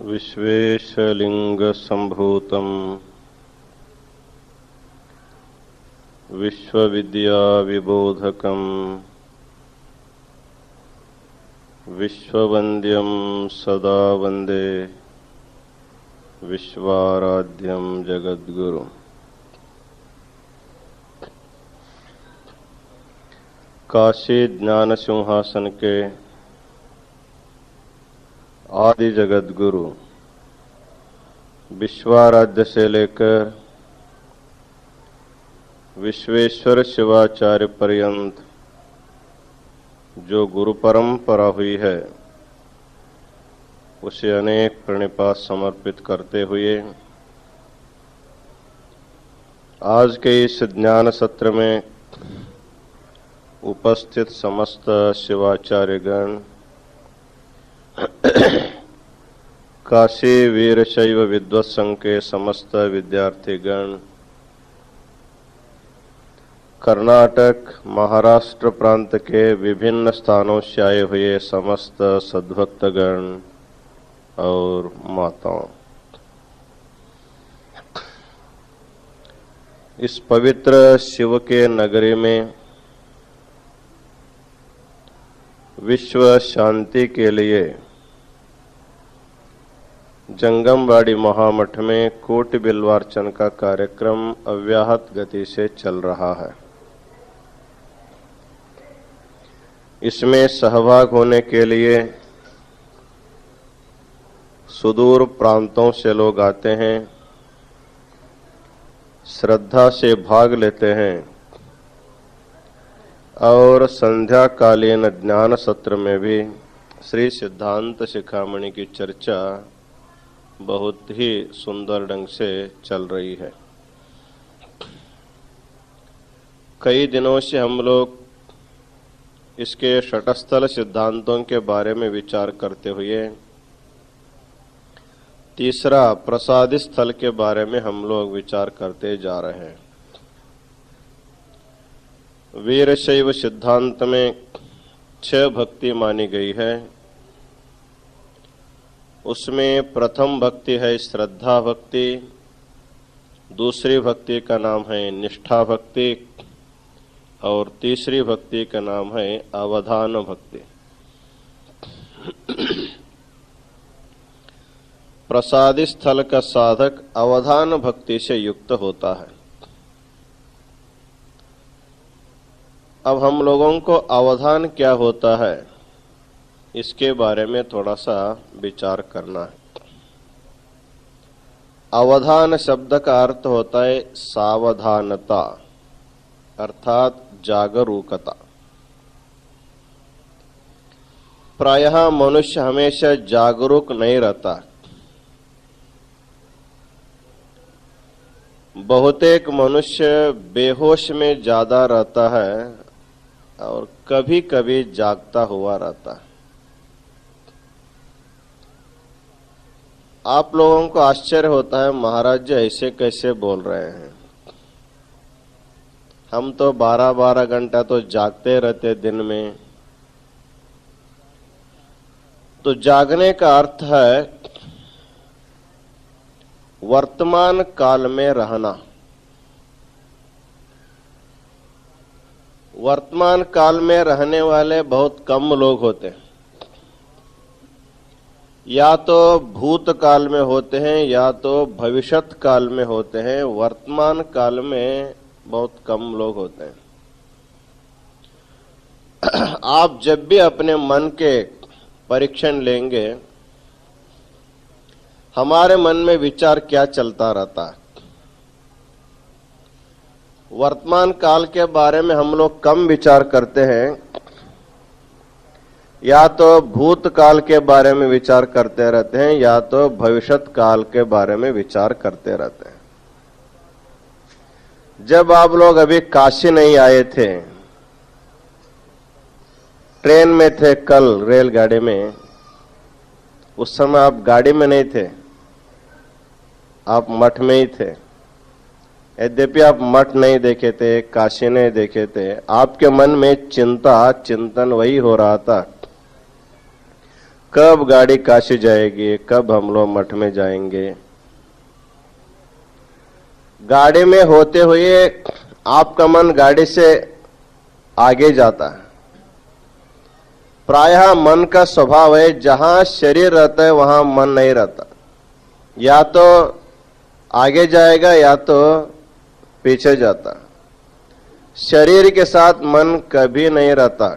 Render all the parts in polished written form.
विश्वेशलिङ्गसम्भूतम् विश्वविद्याविबोधकम् विश्ववन्द्यं सदा वन्दे विश्वाराध्यं जगद्गुरु। काशी ज्ञान सिंहासन के आदि जगत गुरु विश्वाराध्य से लेकर विश्वेश्वर शिवाचार्य पर्यंत जो गुरु परंपरा हुई है उसे अनेक प्रणिपात समर्पित करते हुए आज के इस ज्ञान सत्र में उपस्थित समस्त शिवाचार्यगण, काशी वीरशैव विद्वत संघ के समस्त विद्यार्थीगण, कर्नाटक महाराष्ट्र प्रांत के विभिन्न स्थानों से आए हुए समस्त सद्भक्तगण और माताओं, इस पवित्र शिव के नगरी में विश्व शांति के लिए जंगमवाड़ी महामठ में कोटि बिल्वार्चन का कार्यक्रम अव्याहत गति से चल रहा है। इसमें सहभाग होने के लिए सुदूर प्रांतों से लोग आते हैं, श्रद्धा से भाग लेते हैं और संध्याकालीन ज्ञान सत्र में भी श्री सिद्धांत शिखामणि की चर्चा बहुत ही सुंदर ढंग से चल रही है। कई दिनों से हम लोग इसके षटस्थल सिद्धांतों के बारे में विचार करते हुए तीसरा प्रसाद स्थल के बारे में हम लोग विचार करते जा रहे हैं। वीरशैव सिद्धांत में 6 भक्ति मानी गई है। उसमें प्रथम भक्ति है श्रद्धा भक्ति, दूसरी भक्ति का नाम है निष्ठा भक्ति और तीसरी भक्ति का नाम है अवधान भक्ति। प्रसाद स्थल का साधक अवधान भक्ति से युक्त होता है। अब हम लोगों को अवधान क्या होता है इसके बारे में थोड़ा सा विचार करना है। अवधान शब्द का अर्थ होता है सावधानता, अर्थात जागरूकता। प्रायः मनुष्य हमेशा जागरूक नहीं रहता। बहुतेक मनुष्य बेहोश में ज्यादा रहता है और कभी कभी जागता हुआ रहता है। आप लोगों को आश्चर्य होता है, महाराज जी ऐसे कैसे बोल रहे हैं? हम तो 12-12 घंटा तो जागते रहते दिन में। तो जागने का अर्थ है वर्तमान काल में रहना। वर्तमान काल में रहने वाले बहुत कम लोग होते हैं। या तो भूतकाल में होते हैं या तो भविष्यत काल में होते हैं। वर्तमान काल में बहुत कम लोग होते हैं। आप जब भी अपने मन के परीक्षण लेंगे, हमारे मन में विचार क्या चलता रहता है। वर्तमान काल के बारे में हम लोग कम विचार करते हैं, या तो भूतकाल के बारे में विचार करते रहते हैं या तो भविष्यत काल के बारे में विचार करते रहते हैं। जब आप लोग अभी काशी नहीं आए थे, ट्रेन में थे, कल रेलगाड़ी में, उस समय आप गाड़ी में नहीं थे, आप मठ में ही थे। यद्यपि आप मठ नहीं देखे थे, काशी नहीं देखे थे, आपके मन में चिंतन वही हो रहा था। कब गाड़ी काशी जाएगी, कब हम लोग मठ में जाएंगे। गाड़ी में होते हुए आपका मन गाड़ी से आगे जाता है। प्रायः मन का स्वभाव है, जहां शरीर रहता है वहां मन नहीं रहता, या तो आगे जाएगा या तो पीछे जाता। शरीर के साथ मन कभी नहीं रहता।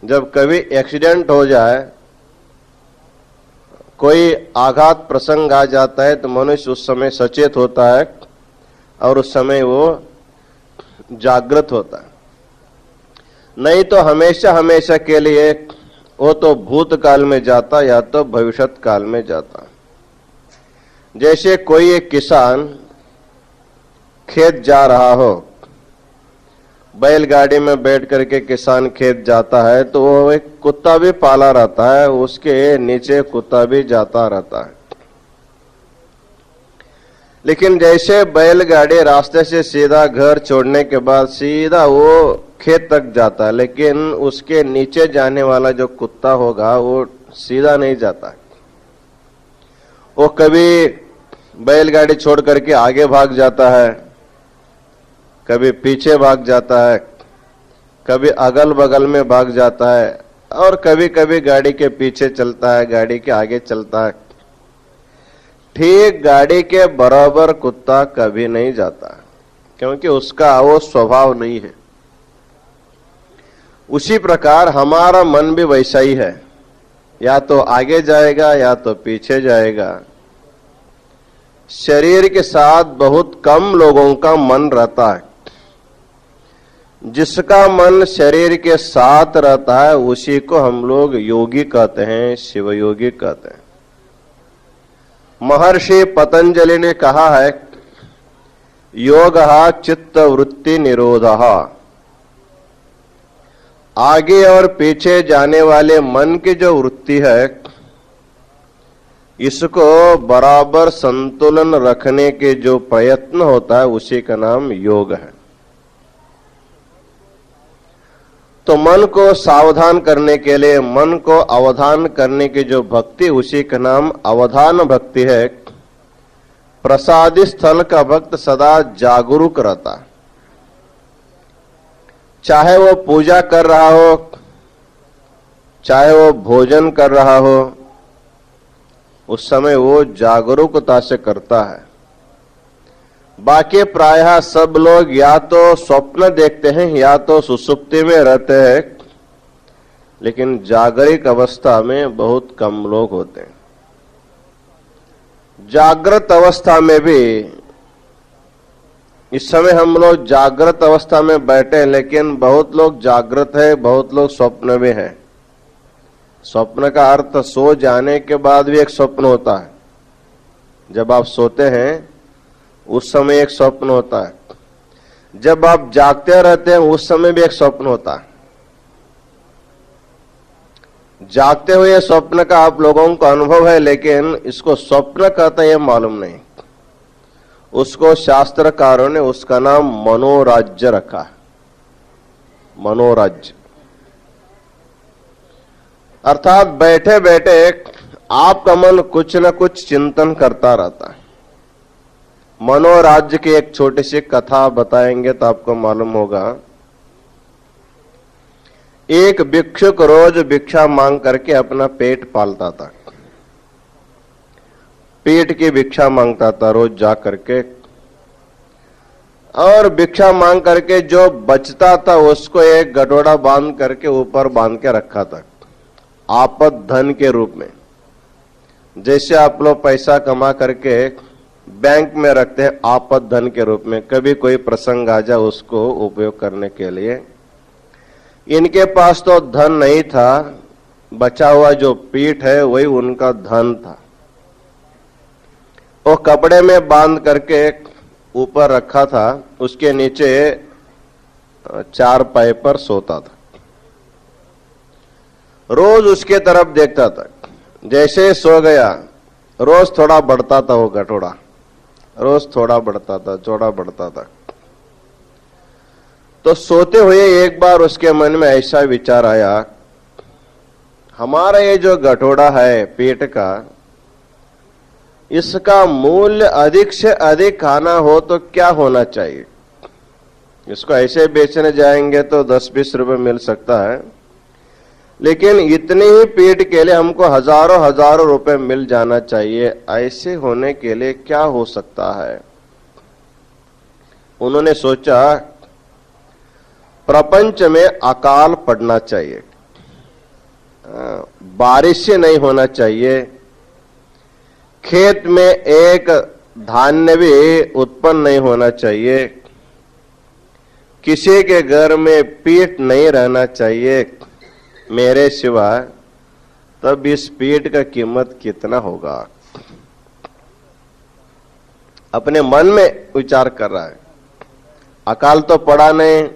जब कभी एक्सीडेंट हो जाए, कोई आघात प्रसंग आ जाता है, तो मनुष्य उस समय सचेत होता है और उस समय वो जागृत होता है। नहीं तो हमेशा हमेशा के लिए वो तो भूतकाल में जाता या तो भविष्यत काल में जाता। जैसे कोई एक किसान खेत जा रहा हो, बैलगाड़ी में बैठ करके किसान खेत जाता है, तो वो एक कुत्ता भी पाला रहता है, उसके नीचे कुत्ता भी जाता रहता है। लेकिन जैसे बैलगाड़ी रास्ते से सीधा घर छोड़ने के बाद सीधा वो खेत तक जाता है, लेकिन उसके नीचे जाने वाला जो कुत्ता होगा वो सीधा नहीं जाता। वो कभी बैलगाड़ी छोड़ करके आगे भाग जाता है, कभी पीछे भाग जाता है, कभी अगल बगल में भाग जाता है, और कभी कभी गाड़ी के पीछे चलता है, गाड़ी के आगे चलता है। ठीक गाड़ी के बराबर कुत्ता कभी नहीं जाता, क्योंकि उसका वो स्वभाव नहीं है। उसी प्रकार हमारा मन भी वैसा ही है, या तो आगे जाएगा या तो पीछे जाएगा। शरीर के साथ बहुत कम लोगों का मन रहता है। जिसका मन शरीर के साथ रहता है उसी को हम लोग योगी कहते हैं, शिव योगी कहते हैं। महर्षि पतंजलि ने कहा है, योगः चित्त वृत्ति निरोधः। आगे और पीछे जाने वाले मन की जो वृत्ति है, इसको बराबर संतुलन रखने के जो प्रयत्न होता है उसी का नाम योग है। तो मन को सावधान करने के लिए, मन को अवधान करने की जो भक्ति, उसी का नाम अवधान भक्ति है। प्रसादी स्थल का भक्त सदा जागरूक रहता, चाहे वो पूजा कर रहा हो, चाहे वो भोजन कर रहा हो, उस समय वो जागरूकता से करता है। बाकी प्रायः सब लोग या तो स्वप्न देखते हैं या तो सुसुप्ति में रहते हैं, लेकिन जागरिक अवस्था में बहुत कम लोग होते हैं। जागृत अवस्था में भी इस समय हम लोग जागृत अवस्था में बैठे हैं, लेकिन बहुत लोग जागृत है, बहुत लोग स्वप्न में है। स्वप्न का अर्थ सो जाने के बाद भी एक स्वप्न होता है। जब आप सोते हैं उस समय एक स्वप्न होता है, जब आप जागते रहते हैं उस समय भी एक स्वप्न होता है। जागते हुए स्वप्न का आप लोगों को अनुभव है, लेकिन इसको स्वप्न कहता है ये मालूम नहीं। उसको शास्त्रकारों ने उसका नाम मनोराज्य रखा है। मनोराज्य अर्थात बैठे बैठे आपका मन कुछ न कुछ चिंतन करता रहता है। मनोराज्य की एक छोटी सी कथा बताएंगे तो आपको मालूम होगा। एक भिक्षुक रोज भिक्षा मांग करके अपना पेट पालता था। पेट की भिक्षा मांगता था रोज जा करके, और भिक्षा मांग करके जो बचता था उसको एक गठोड़ा बांध करके ऊपर बांध के रखा था, आपद धन के रूप में। जैसे आप लोग पैसा कमा करके बैंक में रखते हैं आपद धन के रूप में, कभी कोई प्रसंग आ जाए उसको उपयोग करने के लिए। इनके पास तो धन नहीं था, बचा हुआ जो पीठ है वही उनका धन था। वो कपड़े में बांध करके ऊपर रखा था, उसके नीचे चारपाई पर सोता था। रोज उसके तरफ देखता था। जैसे सो गया, रोज थोड़ा बढ़ता था वो गठोड़ा, रोज थोड़ा बढ़ता था, थोड़ा बढ़ता था। तो सोते हुए एक बार उसके मन में ऐसा विचार आया, हमारा ये जो गठोड़ा है पेट का, इसका मूल्य अधिक से अधिक खाना हो तो क्या होना चाहिए? इसको ऐसे बेचने जाएंगे तो 10-20 रुपए मिल सकता है, लेकिन इतने ही पेट के लिए हमको हजारों हजारों रुपए मिल जाना चाहिए। ऐसे होने के लिए क्या हो सकता है? उन्होंने सोचा प्रपंच में अकाल पड़ना चाहिए, बारिश से नहीं होना चाहिए, खेत में एक धान्य भी उत्पन्न नहीं होना चाहिए, किसी के घर में पीठ नहीं रहना चाहिए मेरे सिवा, तब इस पीठ का कीमत कितना होगा? अपने मन में विचार कर रहा है। अकाल तो पड़ा नहीं,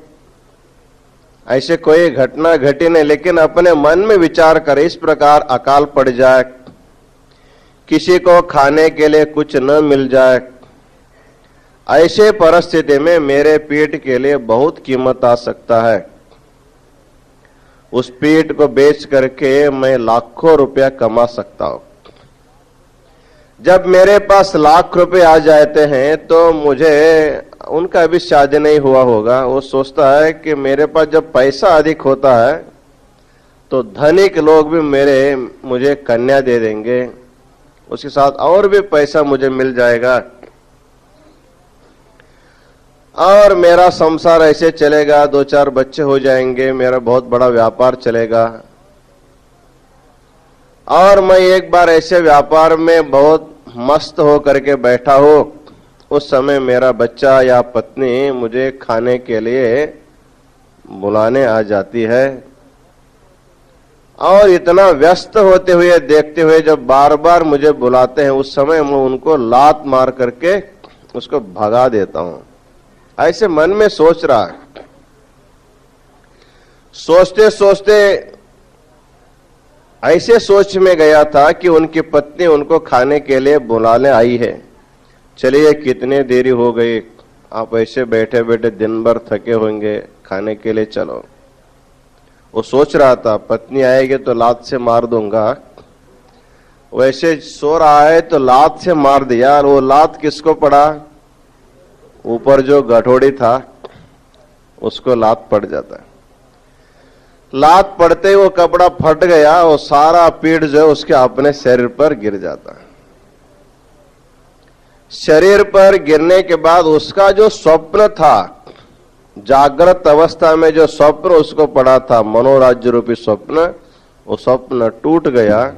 ऐसे कोई घटना घटी नहीं, लेकिन अपने मन में विचार करे इस प्रकार अकाल पड़ जाए, किसी को खाने के लिए कुछ न मिल जाए, ऐसे परिस्थिति में मेरे पेट के लिए बहुत कीमत आ सकता है। उस पेट को बेच करके मैं लाखों रुपया कमा सकता हूं। जब मेरे पास लाख रुपए आ जाते हैं तो मुझे, उनका अभी शादी नहीं हुआ होगा, वो सोचता है कि मेरे पास जब पैसा अधिक होता है तो धनिक लोग भी मुझे कन्या दे देंगे, उसके साथ और भी पैसा मुझे मिल जाएगा और मेरा संसार ऐसे चलेगा, 2-4 बच्चे हो जाएंगे, मेरा बहुत बड़ा व्यापार चलेगा। और मैं एक बार ऐसे व्यापार में बहुत मस्त हो करके बैठा हो, उस समय मेरा बच्चा या पत्नी मुझे खाने के लिए बुलाने आ जाती है और इतना व्यस्त होते हुए देखते हुए जब बार बार मुझे बुलाते हैं, उस समय मैं उनको लात मार करके उसको भगा देता हूं। ऐसे मन में सोच रहा है। सोचते सोचते ऐसे सोच में गया था कि उनकी पत्नी उनको खाने के लिए बुलाने आई है। चलिए कितने देरी हो गई, आप ऐसे बैठे बैठे दिन भर थके होंगे, खाने के लिए चलो। वो सोच रहा था पत्नी आएगी तो लात से मार दूंगा, वैसे सो रहा है तो लात से मार दिया। और वो लात किसको पड़ा? ऊपर जो गठोड़ी था उसको लात पड़ जाता है। लात पड़ते ही वो कपड़ा फट गया और सारा पीठ जो है उसके अपने शरीर पर गिर जाता है। शरीर पर गिरने के बाद उसका जो स्वप्न था, जागृत अवस्था में जो स्वप्न उसको पड़ा था, मनोराज्य रूपी स्वप्न, वो स्वप्न टूट गया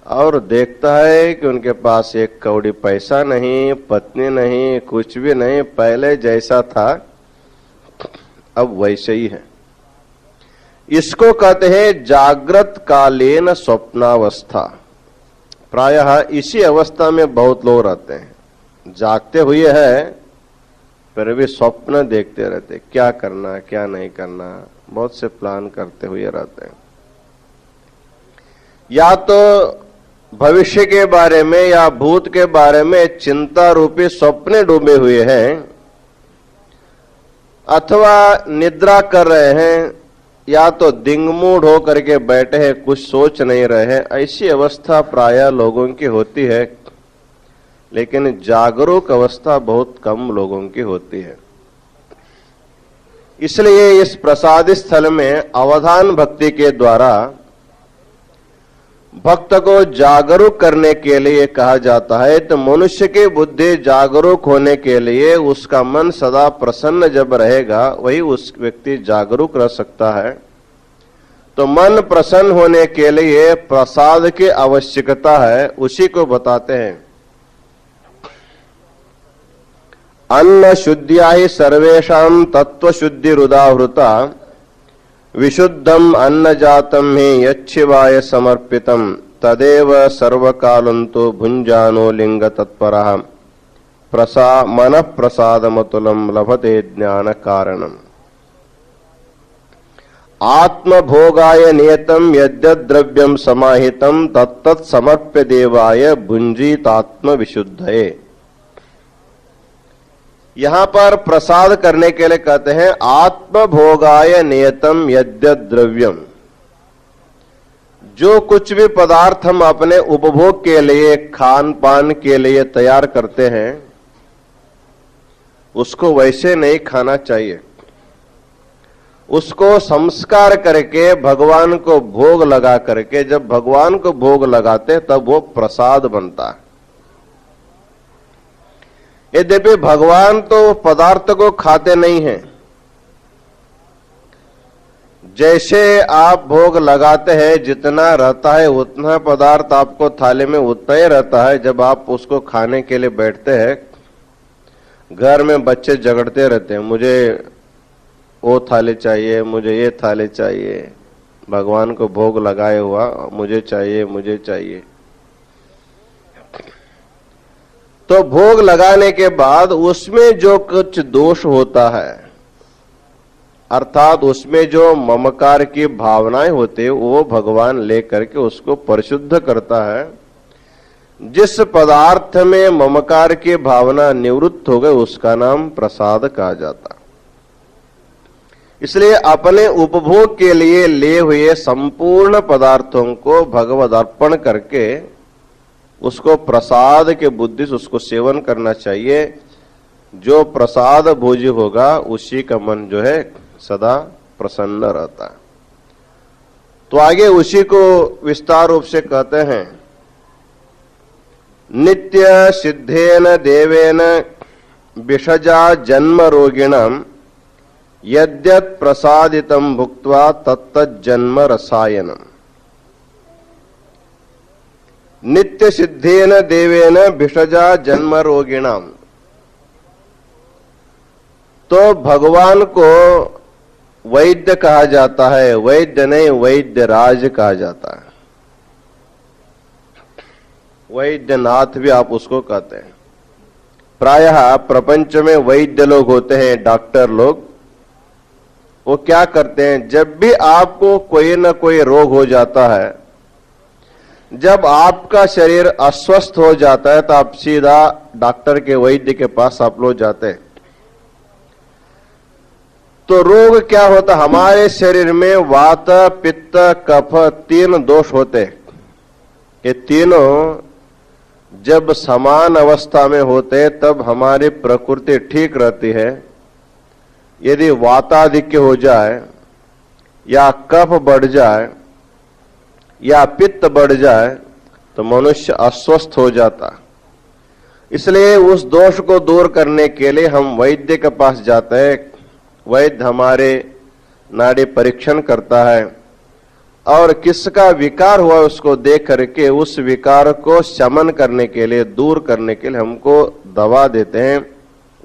और देखता है कि उनके पास एक कौड़ी पैसा नहीं, पत्नी नहीं, कुछ भी नहीं, पहले जैसा था अब वैसे ही है। इसको कहते हैं जागृत कालीन स्वप्नावस्था। प्रायः इसी अवस्था में बहुत लोग रहते हैं, जागते हुए है फिर भी स्वप्न देखते रहते, क्या करना क्या नहीं करना, बहुत से प्लान करते हुए रहते हैं। या तो भविष्य के बारे में या भूत के बारे में चिंता रूपी स्वप्ने डूबे हुए हैं, अथवा निद्रा कर रहे हैं, या तो दिंगमूढ़ हो करके बैठे हैं, कुछ सोच नहीं रहे हैं। ऐसी अवस्था प्रायः लोगों की होती है, लेकिन जागरूक अवस्था बहुत कम लोगों की होती है। इसलिए इस प्रसाद स्थल में अवधान भक्ति के द्वारा भक्त को जागरूक करने के लिए कहा जाता है। तो मनुष्य की बुद्धि जागरूक होने के लिए उसका मन सदा प्रसन्न जब रहेगा, वही उस व्यक्ति जागरूक रह सकता है। तो मन प्रसन्न होने के लिए प्रसाद की आवश्यकता है, उसी को बताते हैं। अन्न शुद्धिया ही सर्वेषां तत्व शुद्धि रुदाहृता, विशुद्धम अन्न जातम ही यच्छिवाय समर्पितम, तदेव सर्वकालंतो भुंजानो लिंग तत्परः, मन प्रसादमतुलम लभते ज्ञान कारणम। आत्मभोगाय नियतम यद्यद्रव्यम समाहितम तत्तत् समर्प्य देवाय भुंजीतात्म विशुद्धये। यहां पर प्रसाद करने के लिए कहते हैं आत्मभोगाय नियतम यद्यद्रव्यम। जो कुछ भी पदार्थ हम अपने उपभोग के लिए, खान पान के लिए तैयार करते हैं, उसको वैसे नहीं खाना चाहिए। उसको संस्कार करके, भगवान को भोग लगा करके, जब भगवान को भोग लगाते तब वो प्रसाद बनता है। यद्यपि भगवान तो पदार्थ को खाते नहीं हैं। जैसे आप भोग लगाते हैं, जितना रहता है उतना पदार्थ आपको थाली में उतना ही रहता है। जब आप उसको खाने के लिए बैठते हैं, घर में बच्चे झगड़ते रहते हैं, मुझे वो थाली चाहिए, मुझे ये थाली चाहिए, भगवान को भोग लगाए हुआ मुझे चाहिए, मुझे चाहिए। तो भोग लगाने के बाद उसमें जो कुछ दोष होता है, अर्थात उसमें जो ममकार की भावनाएं होती है, वो भगवान लेकर के उसको परिशुद्ध करता है। जिस पदार्थ में ममकार की भावना निवृत्त हो गई, उसका नाम प्रसाद कहा जाता। इसलिए अपने उपभोग के लिए लिए हुए संपूर्ण पदार्थों को भगवद अर्पण करके उसको प्रसाद के बुद्धि से उसको सेवन करना चाहिए। जो प्रसाद भोजी होगा उसी का मन जो है सदा प्रसन्न रहता है। तो आगे उसी को विस्तार रूप से कहते हैं, नित्य सिद्धेन देवेन विषजा जन्म रोगिणम यद्यत् प्रसादितम भुक्त्वा तत्तज्जन्म रसायनम। नित्य सिद्धेन देवेन विषजा जन्म रोगिणाम। तो भगवान को वैद्य कहा जाता है, वैद्य नहीं वैद्य राज कहा जाता है। वैद्यनाथ भी आप उसको कहते हैं। प्रायः प्रपंच में वैद्य लोग होते हैं, डॉक्टर लोग। वो क्या करते हैं, जब भी आपको कोई न कोई रोग हो जाता है, जब आपका शरीर अस्वस्थ हो जाता है, तो आप सीधा डॉक्टर के, वैद्य के पास आप लोग जाते हैं। तो रोग क्या होता, हमारे शरीर में वात, पित्त, कफ, तीन दोष होते। ये तीनों जब समान अवस्था में होते तब हमारी प्रकृति ठीक रहती है। यदि वाताधिक्य हो जाए या कफ बढ़ जाए या पित्त बढ़ जाए तो मनुष्य अस्वस्थ हो जाता। इसलिए उस दोष को दूर करने के लिए हम वैद्य के पास जाते हैं। वैद्य हमारे नाड़ी परीक्षण करता है और किसका विकार हुआ उसको देख करके उस विकार को शमन करने के लिए, दूर करने के लिए हमको दवा देते हैं।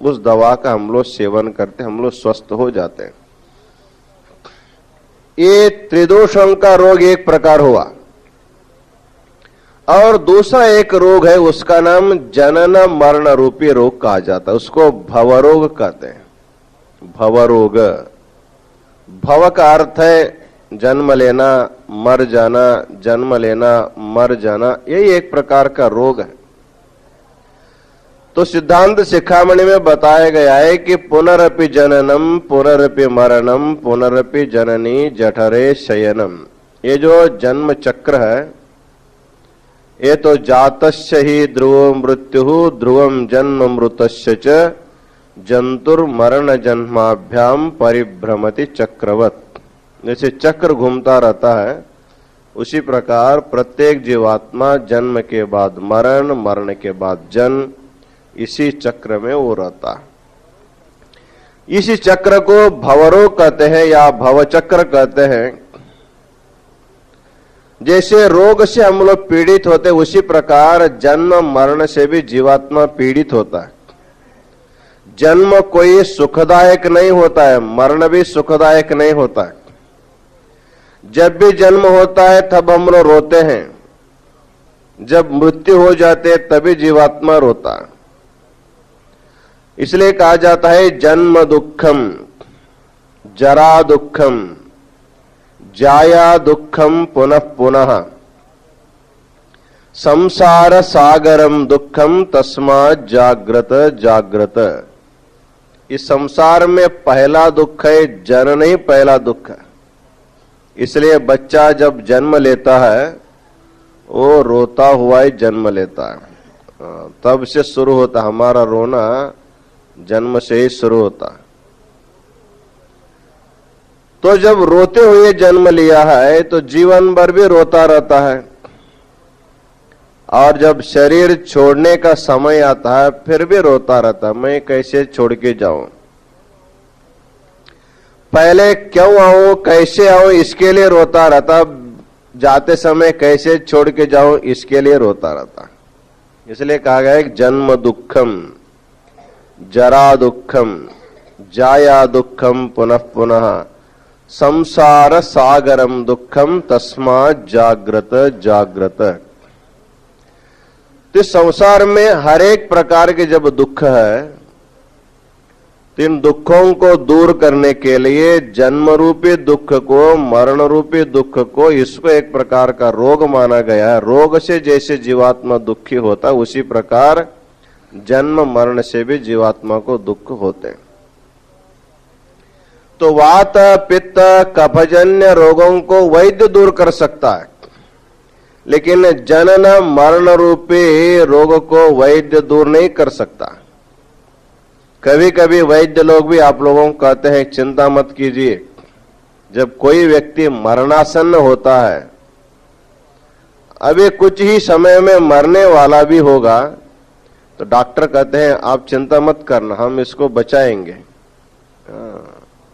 उस दवा का हम लोग सेवन करते, हम लोग स्वस्थ हो जाते हैं। ये त्रिदोषों का रोग एक प्रकार हुआ। और दूसरा एक रोग है, उसका नाम जनन मरण रूपी रोग कहा जाता है। उसको भवरोग कहते हैं। भवरोग, भव का अर्थ है जन्म लेना, मर जाना, जन्म लेना, मर जाना। यही एक प्रकार का रोग है। तो सिद्धांत शिखामणि में बताया गया है कि पुनरपि जननम पुनरपि मरणम पुनरपि जननी जठरे शयनम। ये जो जन्म चक्र है, ये तो जातस्य ही ध्रुव मृत्यु ध्रुवम जन्म मृतस्य च जंतुर्मरण जन्माभ्याम परिभ्रमति चक्रवत। जैसे चक्र घूमता रहता है, उसी प्रकार प्रत्येक जीवात्मा जन्म के बाद मरण, मरण के बाद जन्म, इसी चक्र में वो रहता है। इसी चक्र को भवरोग कहते हैं या भवचक्र कहते हैं। जैसे रोग से हम लोग पीड़ित होते, उसी प्रकार जन्म मरण से भी जीवात्मा पीड़ित होता है। जन्म कोई सुखदायक नहीं होता है, मरण भी सुखदायक नहीं होता है। जब भी जन्म होता है तब हम लोग रोते हैं, जब मृत्यु हो जाते है तभी जीवात्मा रोता है। इसलिए कहा जाता है जन्म दुखम, जरा दुखम, जाया दुखम पुनः पुनः, संसार सागरम दुखम तस्मात् जाग्रत जाग्रत। इस संसार में पहला दुख है जनन ही पहला दुख है। इसलिए बच्चा जब जन्म लेता है वो रोता हुआ ही जन्म लेता है। तब से शुरू होता, हमारा रोना जन्म से ही शुरू होता है। तो जब रोते हुए जन्म लिया है तो जीवन भर भी रोता रहता है, और जब शरीर छोड़ने का समय आता है फिर भी रोता रहता है, मैं कैसे छोड़ के जाऊं, पहले क्यों आऊं, कैसे आऊं, इसके लिए रोता रहता, जाते समय कैसे छोड़ के जाऊं इसके लिए रोता रहता। इसलिए कहा गया है जन्म दुखम, जरा दुखम, जाया दुखम, पुनः पुनः संसार सागरम दुखम, तस्मात् जागृत जागृत। तो संसार में हर एक प्रकार के जब दुख है, तो इन दुखों को दूर करने के लिए जन्म रूपी दुख को, मरण रूपी दुख को, इसको एक प्रकार का रोग माना गया है। रोग से जैसे जीवात्मा दुखी होता है उसी प्रकार जन्म मरण से भी जीवात्मा को दुख होते हैं। तो वात पित्त कफजन्य रोगों को वैद्य दूर कर सकता है, लेकिन जनन मरण रूपी रोग को वैद्य दूर नहीं कर सकता। कभी कभी वैद्य लोग भी आप लोगों को कहते हैं चिंता मत कीजिए, जब कोई व्यक्ति मरणासन्न होता है, अभी कुछ ही समय में मरने वाला भी होगा, तो डॉक्टर कहते हैं आप चिंता मत करना, हम इसको बचाएंगे,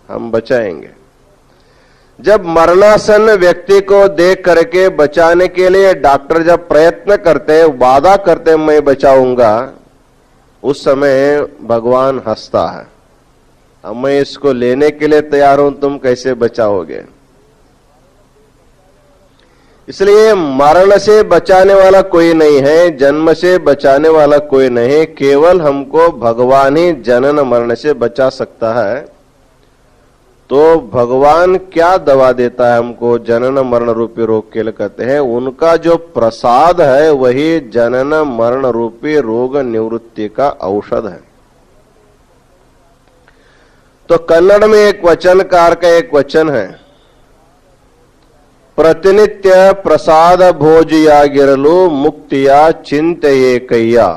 हम बचाएंगे। जब मरणासन्न व्यक्ति को देख करके बचाने के लिए डॉक्टर जब प्रयत्न करते हैं, वादा करते हैं मैं बचाऊंगा, उस समय भगवान हंसता है, अब मैं इसको लेने के लिए तैयार हूं, तुम कैसे बचाओगे। इसलिए मरण से बचाने वाला कोई नहीं है, जन्म से बचाने वाला कोई नहीं, केवल हमको भगवान ही जनन मरण से बचा सकता है। तो भगवान क्या दवा देता है हमको जनन मरण रूपी रोग के लिए, कहते हैं उनका जो प्रसाद है वही जनन मरण रूपी रोग निवृत्ति का औषध है। तो कन्नड़ में एक वचनकार का एक वचन है, प्रतिनित्य प्रसाद भोजयागिरलु मुक्तिया चिंतये कय्या।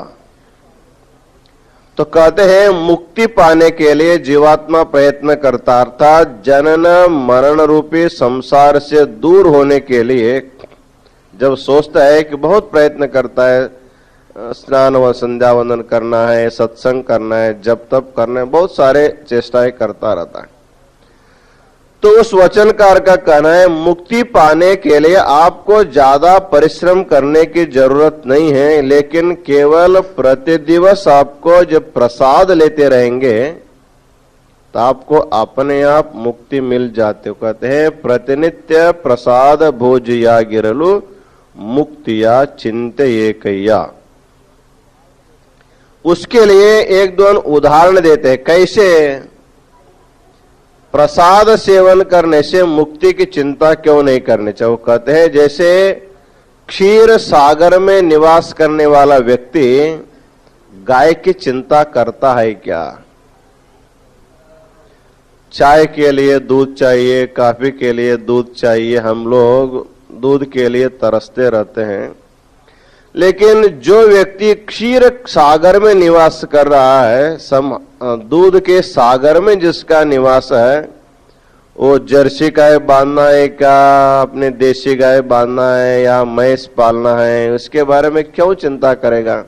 तो कहते हैं मुक्ति पाने के लिए जीवात्मा प्रयत्न करता, अर्थात जनन मरण रूपी संसार से दूर होने के लिए जब सोचता है कि बहुत प्रयत्न करता है, स्नान व संध्या वंदन करना है, सत्संग करना है, जप तप करना है, बहुत सारे चेष्टाएं करता रहता है। तो उस वचनकार का कहना है मुक्ति पाने के लिए आपको ज्यादा परिश्रम करने की जरूरत नहीं है, लेकिन केवल प्रतिदिवस आपको जब प्रसाद लेते रहेंगे तो आपको अपने आप मुक्ति मिल जाते हो। कहते हैं प्रतिनित्य प्रसाद भोजया गिरलु मुक्तिया चिंतये कय्या। उसके लिए एक दो उदाहरण देते हैं, कैसे प्रसाद सेवन करने से मुक्ति की चिंता क्यों नहीं करनी चाहिए। वो कहते हैं जैसे क्षीर सागर में निवास करने वाला व्यक्ति गाय की चिंता करता है क्या? चाय के लिए दूध चाहिए, कॉफी के लिए दूध चाहिए, हम लोग दूध के लिए तरसते रहते हैं। लेकिन जो व्यक्ति क्षीर सागर में निवास कर रहा है, दूध के सागर में जिसका निवास है, वो जर्सी गाय बांधना है क्या, अपने देसी गाय बांधना है या भैंस पालना है, उसके बारे में क्यों चिंता करेगा।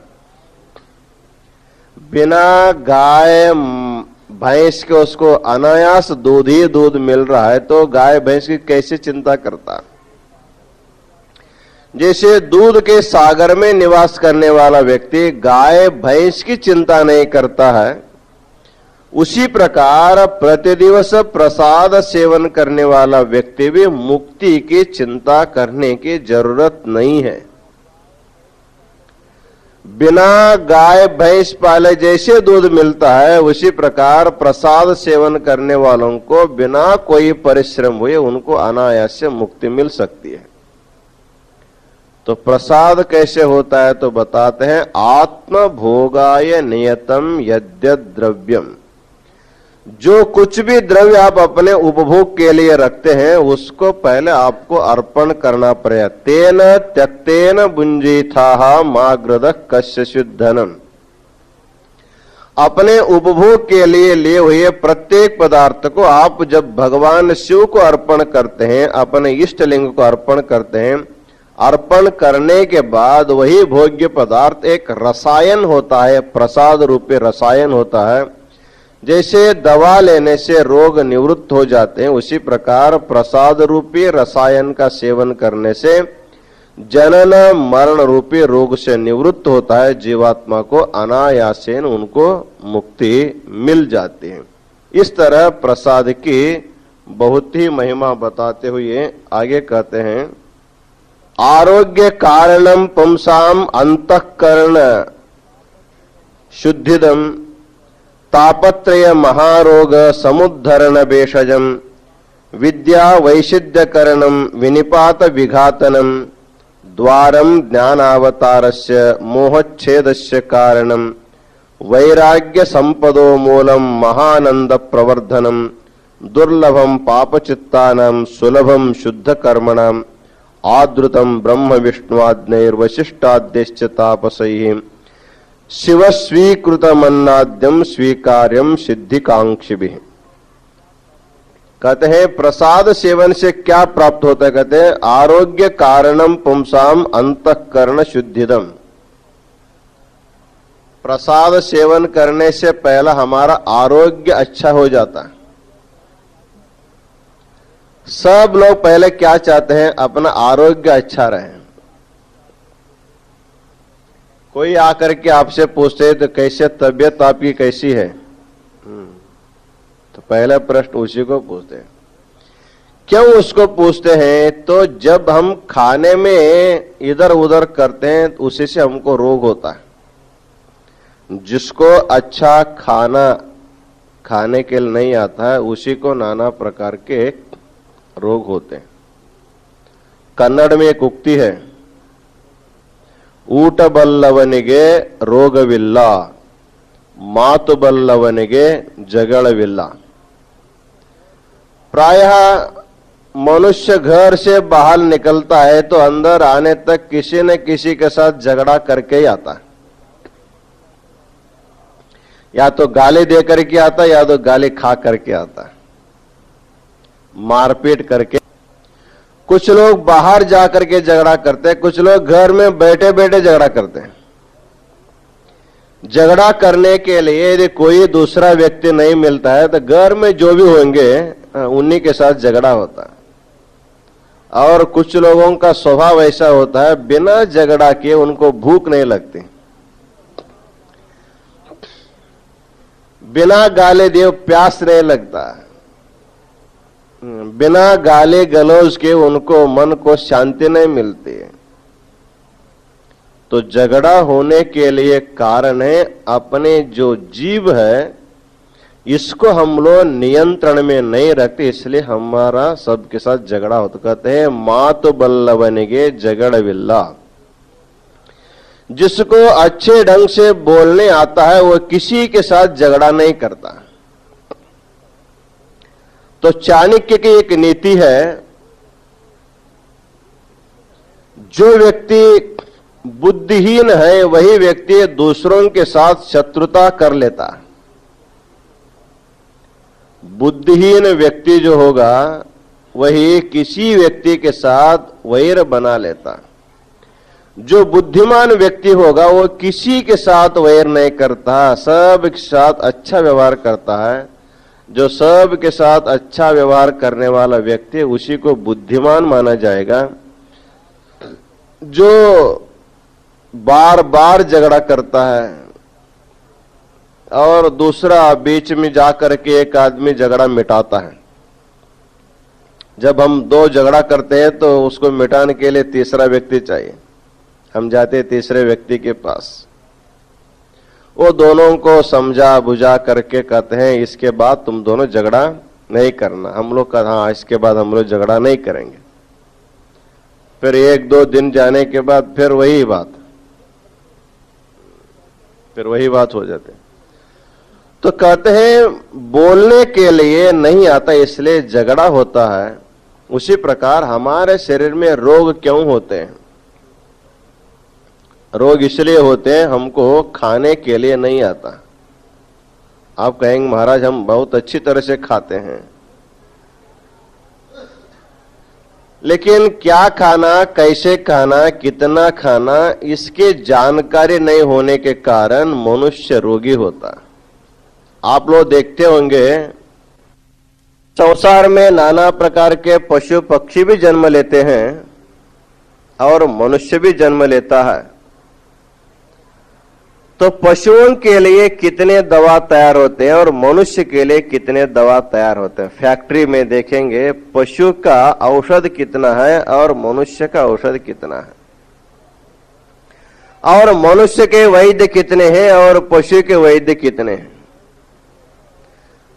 बिना गाय भैंस के उसको अनायास दूध ही दूध मिल रहा है, तो गाय भैंस की कैसे चिंता करता। जैसे दूध के सागर में निवास करने वाला व्यक्ति गाय भैंस की चिंता नहीं करता है, उसी प्रकार प्रतिदिवस प्रसाद सेवन करने वाला व्यक्ति भी मुक्ति की चिंता करने की जरूरत नहीं है। बिना गाय भैंस पाले जैसे दूध मिलता है, उसी प्रकार प्रसाद सेवन करने वालों को बिना कोई परिश्रम हुए उनको अनायास से मुक्ति मिल सकती है। तो प्रसाद कैसे होता है तो बताते हैं, आत्म भोगाय नियतम यद्यद् द्रव्यम। जो कुछ भी द्रव्य आप अपने उपभोग के लिए रखते हैं उसको पहले आपको अर्पण करना पड़ेगा। तेन त्यक्तेन भुंजीथाः माग्रदः कश्चित् धनम। अपने उपभोग के लिए हुए प्रत्येक पदार्थ को आप जब भगवान शिव को अर्पण करते हैं, अपने इष्ट लिंग को अर्पण करते हैं, अर्पण करने के बाद वही भोग्य पदार्थ एक रसायन होता है, प्रसाद रूपी रसायन होता है। जैसे दवा लेने से रोग निवृत्त हो जाते हैं, उसी प्रकार प्रसाद रूपी रसायन का सेवन करने से जनन मरण रूपी रोग से निवृत्त होता है। जीवात्मा को अनायासेन उनको मुक्ति मिल जाती है। इस तरह प्रसाद की बहुत ही महिमा बताते हुए आगे कहते हैं, आरोग्य कारणम पुंसाम अंतःकरण शुद्धिदम तापत्रय महारोग समुद्धरण भेषजम विद्या वैशिद्यकरणम विनिपात विघातनम द्वारम ज्ञानावतारस्य मोहच्छेदस्य कारणम वैराग्य संपदो मूलम महानंद प्रवर्धनम दुर्लभम पापचित्तानां सुलभम शुद्ध कर्मणाम आद्रुतम ब्रह्म विष्णुआज्ञैर्वशिष्टाद्यश्च तापसैः शिव स्वीकृतमन्नाद्यम स्वीकार्यम सिद्धिकांक्षिभिः। कहते हैं प्रसाद सेवन से क्या प्राप्त होता है? कहते हैं आरोग्य कारणम पुंसाम अंतःकरण शुद्धिदम। प्रसाद सेवन करने से पहला हमारा आरोग्य अच्छा हो जाता है। सब लोग पहले क्या चाहते हैं? अपना आरोग्य अच्छा रहे। कोई आकर के आपसे पूछते तो कैसे तबीयत आपकी कैसी है, तो पहला प्रश्न उसी को पूछते हैं। क्यों उसको पूछते हैं? तो जब हम खाने में इधर उधर करते हैं उसी से हमको रोग होता है। जिसको अच्छा खाना खाने के लिए नहीं आता है उसी को नाना प्रकार के रोग होते हैं। कन्नड़ में एक उक्ति है, ಊಟ ಬಲ್ಲವನಿಗೆ ರೋಗವಿಲ್ಲ, ಮಾತು ಬಲ್ಲವನಿಗೆ जगड़विल्ला। प्रायः मनुष्य घर से बाहर निकलता है तो अंदर आने तक किसी न किसी के साथ झगड़ा करके ही आता है। या तो गाली दे करके आता है या तो गाली खा करके आता है, मारपीट करके। कुछ लोग बाहर जाकर के झगड़ा करते हैं, कुछ लोग घर में बैठे बैठे झगड़ा करते हैं। झगड़ा करने के लिए यदि कोई दूसरा व्यक्ति नहीं मिलता है तो घर में जो भी होंगे उन्हीं के साथ झगड़ा होता है। और कुछ लोगों का स्वभाव ऐसा होता है, बिना झगड़ा किए उनको भूख नहीं लगती, बिना गाली दिए प्यास नहीं लगता, बिना गाली गलौज के उनको मन को शांति नहीं मिलती है। तो झगड़ा होने के लिए कारण है अपने जो जीव है इसको हम लोग नियंत्रण में नहीं रखते, इसलिए हमारा सबके साथ झगड़ा होता। कहते हैं मातु बल्लवनिगे झगड़विल्ला। जिसको अच्छे ढंग से बोलने आता है वो किसी के साथ झगड़ा नहीं करता। तो चाणक्य की एक नीति है, जो व्यक्ति बुद्धिहीन है वही व्यक्ति दूसरों के साथ शत्रुता कर लेता। बुद्धिहीन व्यक्ति जो होगा वही किसी व्यक्ति के साथ वैर बना लेता। जो बुद्धिमान व्यक्ति होगा वो किसी के साथ वैर नहीं करता, सब के साथ अच्छा व्यवहार करता है। जो सब के साथ अच्छा व्यवहार करने वाला व्यक्ति उसी को बुद्धिमान माना जाएगा। जो बार बार झगड़ा करता है और दूसरा बीच में जाकर के एक आदमी झगड़ा मिटाता है। जब हम दो झगड़ा करते हैं तो उसको मिटाने के लिए तीसरा व्यक्ति चाहिए। हम जाते हैं तीसरे व्यक्ति के पास, वो दोनों को समझा बुझा करके कहते हैं इसके बाद तुम दोनों झगड़ा नहीं करना। हम लोग कहते हाँ इसके बाद हम लोग झगड़ा नहीं करेंगे। फिर एक दो दिन जाने के बाद फिर वही बात हो जाती है। तो कहते हैं बोलने के लिए नहीं आता इसलिए झगड़ा होता है। उसी प्रकार हमारे शरीर में रोग क्यों होते हैं? रोग इसलिए होते हैं हमको खाने के लिए नहीं आता। आप कहेंगे महाराज हम बहुत अच्छी तरह से खाते हैं, लेकिन क्या खाना, कैसे खाना, कितना खाना, इसकी जानकारी नहीं होने के कारण मनुष्य रोगी होता। आप लोग देखते होंगे संसार में नाना प्रकार के पशु पक्षी भी जन्म लेते हैं और मनुष्य भी जन्म लेता है। तो पशुओं के लिए कितने दवा तैयार होते हैं और मनुष्य के लिए कितने दवा तैयार होते हैं? फैक्ट्री में देखेंगे पशु का औषध कितना है और मनुष्य का औषध कितना है, और मनुष्य के वैद्य कितने हैं और पशु के वैद्य कितने हैं,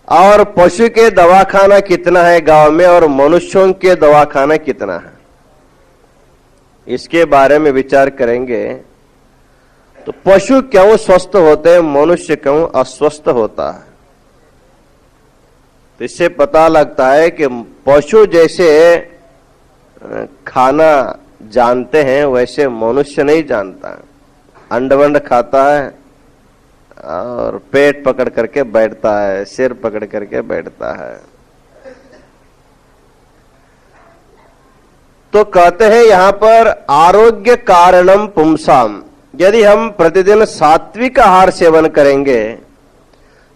और पशु के दवाखाना कितना है गांव में और मनुष्यों के दवाखाना कितना है। इसके बारे में विचार करेंगे तो पशु क्यों स्वस्थ होते हैं, मनुष्य क्यों अस्वस्थ होता है? तो इससे पता लगता है कि पशु जैसे खाना जानते हैं वैसे मनुष्य नहीं जानता। अंडवंड खाता है और पेट पकड़ करके बैठता है, सिर पकड़ करके बैठता है। तो कहते हैं यहां पर आरोग्य कारणम पुंसाम, यदि हम प्रतिदिन सात्विक आहार सेवन करेंगे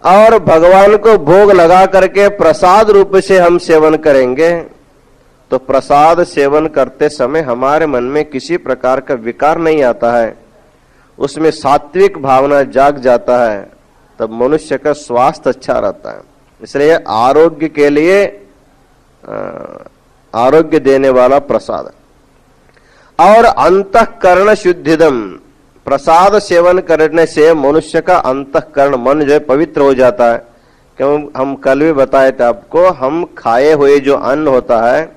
और भगवान को भोग लगा करके प्रसाद रूप से हम सेवन करेंगे तो प्रसाद सेवन करते समय हमारे मन में किसी प्रकार का विकार नहीं आता है, उसमें सात्विक भावना जाग जाता है, तब मनुष्य का स्वास्थ्य अच्छा रहता है। इसलिए आरोग्य के लिए आरोग्य देने वाला प्रसाद। और अंतःकरण शुद्धिदम, प्रसाद सेवन करने से मनुष्य का अंतःकरण मन जो है पवित्र हो जाता है। क्यों? हम कल भी बताए थे आपको, हम खाए हुए जो अन्न होता है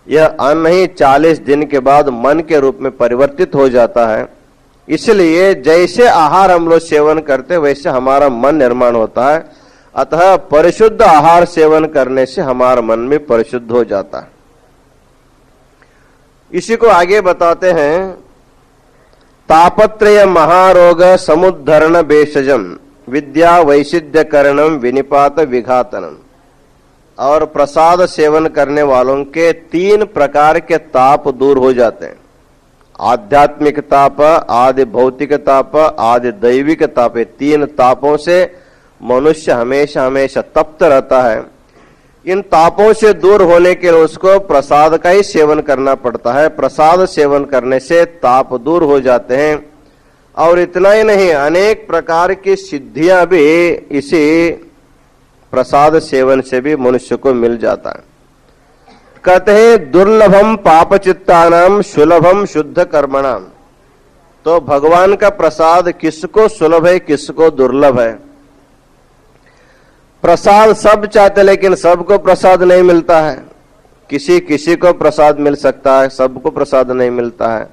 यह अन्न ही 40 दिन के बाद मन के रूप में परिवर्तित हो जाता है। इसलिए जैसे आहार हम लोग सेवन करते वैसे हमारा मन निर्माण होता है। अतः परिशुद्ध आहार सेवन करने से हमारा मन भी परिशुद्ध हो जाता है। इसी को आगे बताते हैं, तापत्रय महारोग समुद्धरण भेषजम विद्या वैशिध्यकरणम विनिपात विघातनम। और प्रसाद सेवन करने वालों के 3 प्रकार के ताप दूर हो जाते हैं। आध्यात्मिक ताप, आदि भौतिक ताप, आदि दैविक ताप। 3 तापों से मनुष्य हमेशा हमेशा तप्त रहता है। इन तापों से दूर होने के लिए उसको प्रसाद का ही सेवन करना पड़ता है। प्रसाद सेवन करने से ताप दूर हो जाते हैं। और इतना ही नहीं, अनेक प्रकार की सिद्धियां भी इसी प्रसाद सेवन से भी मनुष्य को मिल जाता है। कहते हैं दुर्लभम पापचित्तानाम सुलभम शुद्ध कर्मणाम। तो भगवान का प्रसाद किसको सुलभ है, किसको दुर्लभ है? प्रसाद सब चाहते लेकिन सबको प्रसाद नहीं मिलता है। किसी किसी को प्रसाद मिल सकता है, सबको प्रसाद नहीं मिलता है।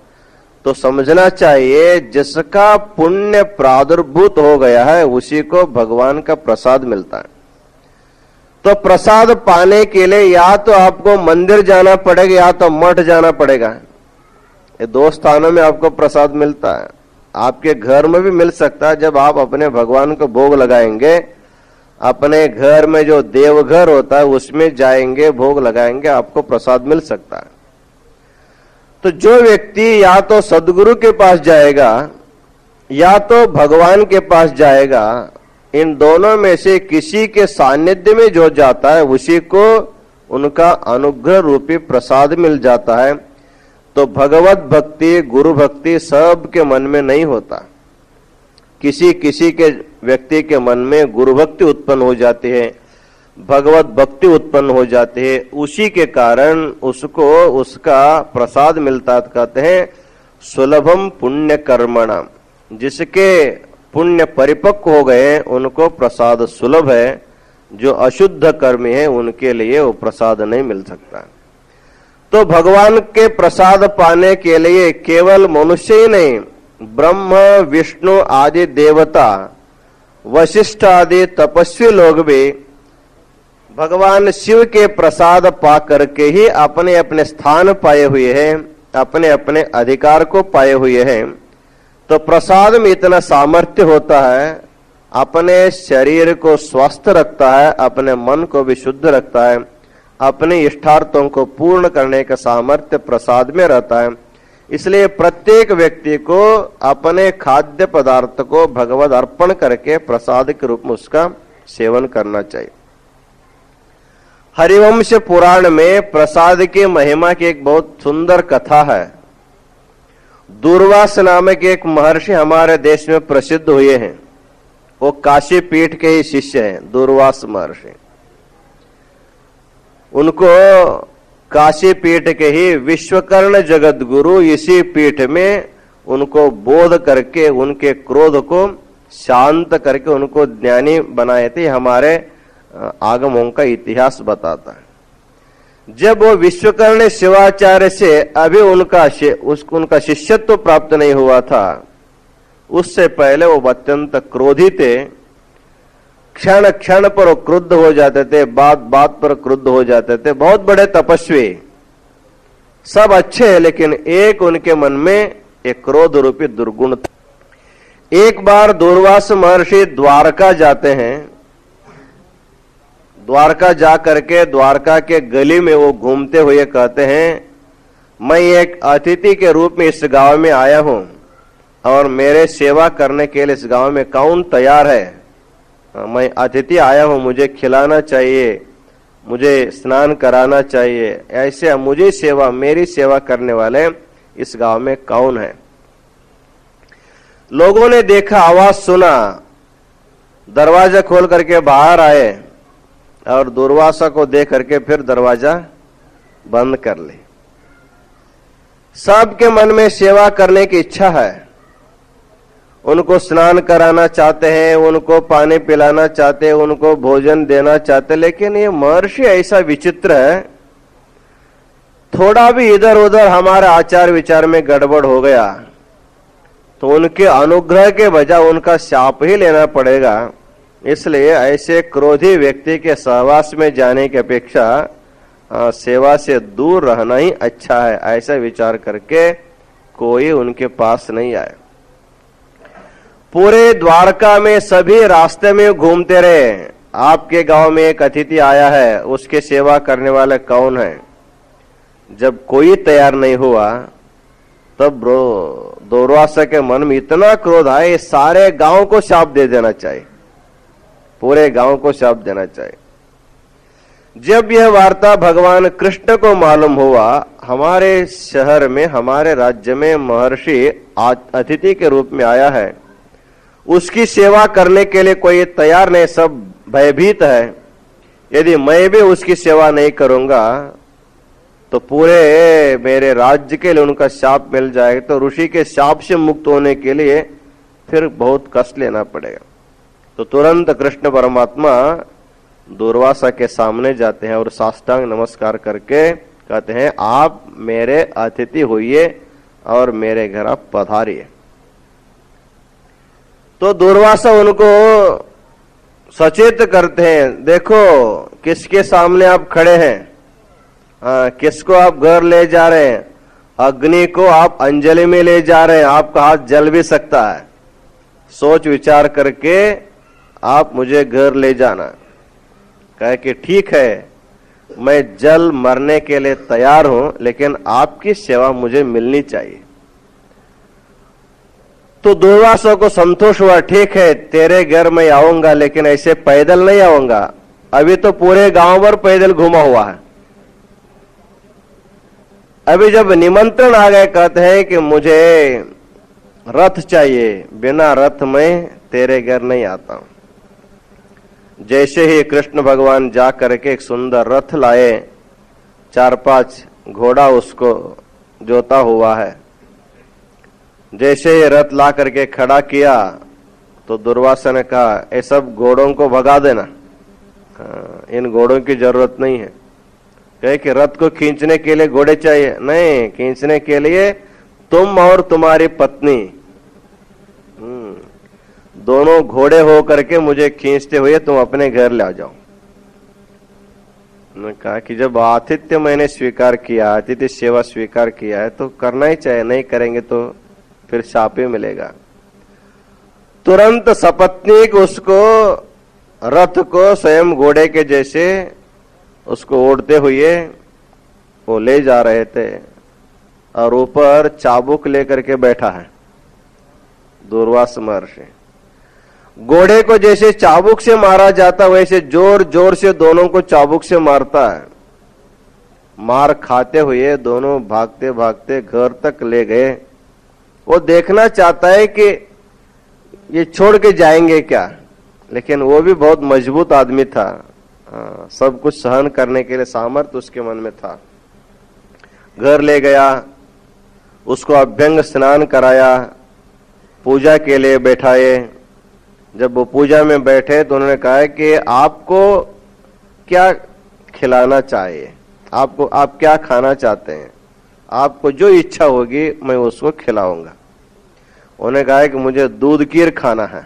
तो समझना चाहिए जिसका पुण्य प्रादुर्भूत हो गया है उसी को भगवान का प्रसाद मिलता है। तो प्रसाद पाने के लिए या तो आपको मंदिर जाना पड़ेगा या तो मठ जाना पड़ेगा। ये 2 स्थानों में आपको प्रसाद मिलता है। आपके घर में भी मिल सकता है। जब आप अपने भगवान को भोग लगाएंगे, अपने घर में जो देवघर होता है उसमें जाएंगे, भोग लगाएंगे, आपको प्रसाद मिल सकता है। तो जो व्यक्ति या तो सदगुरु के पास जाएगा या तो भगवान के पास जाएगा, इन दोनों में से किसी के सानिध्य में जो जाता है उसी को उनका अनुग्रह रूपी प्रसाद मिल जाता है। तो भगवत भक्ति, गुरु भक्ति सबके मन में नहीं होता। किसी किसी के व्यक्ति के मन में गुरु भक्ति उत्पन्न हो जाती है, भगवत भक्ति उत्पन्न हो जाती है। उसी के कारण उसको उसका प्रसाद मिलता है। कहते हैं सुलभम पुण्य कर्मणाम, जिसके पुण्य परिपक्व हो गए उनको प्रसाद सुलभ है। जो अशुद्ध कर्मी है उनके लिए वो प्रसाद नहीं मिल सकता। तो भगवान के प्रसाद पाने के लिए केवल मनुष्य ही नहीं, ब्रह्म विष्णु आदि देवता वशिष्ठ आदि तपस्वी लोग भी भगवान शिव के प्रसाद पा करके ही अपने अपने स्थान पाए हुए हैं, अपने अपने अधिकार को पाए हुए हैं। तो प्रसाद में इतना सामर्थ्य होता है, अपने शरीर को स्वस्थ रखता है, अपने मन को भी शुद्ध रखता है, अपने इष्टार्थों को पूर्ण करने का सामर्थ्य प्रसाद में रहता है। इसलिए प्रत्येक व्यक्ति को अपने खाद्य पदार्थ को भगवद अर्पण करके प्रसाद के रूप में उसका सेवन करना चाहिए। हरिवंश पुराण में प्रसाद की महिमा की एक बहुत सुंदर कथा है। दूर्वास नामक एक महर्षि हमारे देश में प्रसिद्ध हुए हैं। वो काशी पीठ के ही शिष्य हैं, दूर्वास महर्षि। उनको काशी पीठ के ही विश्वकर्ण जगत गुरु इसी पीठ में उनको बोध करके उनके क्रोध को शांत करके उनको ज्ञानी बनाए थे। हमारे आगमों का इतिहास बताता है। जब वो विश्वकर्ण शिवाचार्य से अभी उनका शिष्यत्व प्राप्त नहीं हुआ था, उससे पहले वो अत्यंत क्रोधी थे। क्षण क्षण पर क्रुद्ध हो जाते थे, बात बात पर क्रुद्ध हो जाते थे। बहुत बड़े तपस्वी, सब अच्छे हैं, लेकिन एक उनके मन में एक क्रोध रूपी दुर्गुण था। एक बार दूर्वास महर्षि द्वारका जाते हैं। द्वारका जा करके द्वारका के गली में वो घूमते हुए कहते हैं, मैं एक अतिथि के रूप में इस गांव में आया हूं और मेरे सेवा करने के लिए इस गांव में कौन तैयार है? मैं अतिथि आया हूं, मुझे खिलाना चाहिए, मुझे स्नान कराना चाहिए। ऐसे मुझे सेवा, मेरी सेवा करने वाले इस गांव में कौन है? लोगों ने देखा, आवाज सुना, दरवाजा खोल करके बाहर आए और दुर्वासा को देख करके फिर दरवाजा बंद कर ले। सबके मन में सेवा करने की इच्छा है, उनको स्नान कराना चाहते हैं, उनको पानी पिलाना चाहते हैं, उनको भोजन देना चाहते हैं। लेकिन ये महर्षि ऐसा विचित्र है, थोड़ा भी इधर उधर हमारे आचार विचार में गड़बड़ हो गया तो उनके अनुग्रह के बजाय उनका शाप ही लेना पड़ेगा। इसलिए ऐसे क्रोधी व्यक्ति के सहवास में जाने की अपेक्षा सेवा से दूर रहना ही अच्छा है। ऐसा विचार करके कोई उनके पास नहीं आए। पूरे द्वारका में सभी रास्ते में घूमते रहे, आपके गांव में एक अतिथि आया है, उसके सेवा करने वाले कौन है? जब कोई तैयार नहीं हुआ तब दूर्वासा के मन में इतना क्रोध आया, सारे गांव को शाप दे देना चाहिए, पूरे गांव को शाप देना चाहिए। जब यह वार्ता भगवान कृष्ण को मालूम हुआ, हमारे शहर में, हमारे राज्य में महर्षि अतिथि के रूप में आया है, उसकी सेवा करने के लिए कोई तैयार नहीं, सब भयभीत है। यदि मैं भी उसकी सेवा नहीं करूंगा तो पूरे मेरे राज्य के लिए उनका शाप मिल जाएगा। तो ऋषि के शाप से मुक्त होने के लिए फिर बहुत कष्ट लेना पड़ेगा। तो तुरंत कृष्ण परमात्मा दूर्वासा के सामने जाते हैं और साष्टांग नमस्कार करके कहते हैं, आप मेरे अतिथि होइए और मेरे घर आप पधारिए। तो दूर्वासा उनको सचेत करते हैं, देखो किसके सामने आप खड़े हैं, किसको आप घर ले जा रहे हैं, अग्नि को आप अंजलि में ले जा रहे हैं, आपका हाथ जल भी सकता है। सोच विचार करके आप मुझे घर ले जाना। कहे कि ठीक है, मैं जल मरने के लिए तैयार हूं, लेकिन आपकी सेवा मुझे मिलनी चाहिए। तो दूर्वासा को संतोष हुआ, ठीक है तेरे घर में आऊंगा, लेकिन ऐसे पैदल नहीं आऊंगा, अभी तो पूरे गांव भर पैदल घुमा हुआ है। अभी जब निमंत्रण आ गए, कहते हैं कि मुझे रथ चाहिए, बिना रथ में तेरे घर नहीं आता हूं। जैसे ही कृष्ण भगवान जा करके एक सुंदर रथ लाए, 4-5 घोड़ा उसको जोता हुआ है। जैसे ही रथ ला करके खड़ा किया तो दुर्वासा ने कहा, ये सब घोड़ों को भगा देना, इन घोड़ों की जरूरत नहीं है। कहे कि रथ को खींचने के लिए घोड़े चाहिए, नहीं, खींचने के लिए तुम और तुम्हारी पत्नी। दोनों घोड़े हो करके मुझे खींचते हुए तुम अपने घर ले आ जाओ। उन्होंने कहा कि जब आतिथ्य मैंने स्वीकार किया, आतिथ्य सेवा स्वीकार किया है तो करना ही चाहिए, नहीं करेंगे तो फिर शाप ही मिलेगा। तुरंत सपत्नीक उसको रथ को स्वयं घोड़े के जैसे उसको ओढ़ते हुए वो ले जा रहे थे और ऊपर चाबुक लेकर के बैठा है दूर्वास महर्षि। घोड़े को जैसे चाबुक से मारा जाता वैसे जोर जोर से दोनों को चाबुक से मारता है। मार खाते हुए दोनों भागते भागते घर तक ले गए। वो देखना चाहता है कि ये छोड़ के जाएंगे क्या, लेकिन वो भी बहुत मजबूत आदमी था। सब कुछ सहन करने के लिए सामर्थ्य उसके मन में था। घर ले गया, उसको अभ्यंग स्नान कराया, पूजा के लिए बैठाए। जब वो पूजा में बैठे तो उन्होंने कहा कि आपको क्या खिलाना चाहिए, आप क्या खाना चाहते हैं, आपको जो इच्छा होगी मैं उसको खिलाऊंगा। उन्होंने कहा कि मुझे दूध खीर खाना है।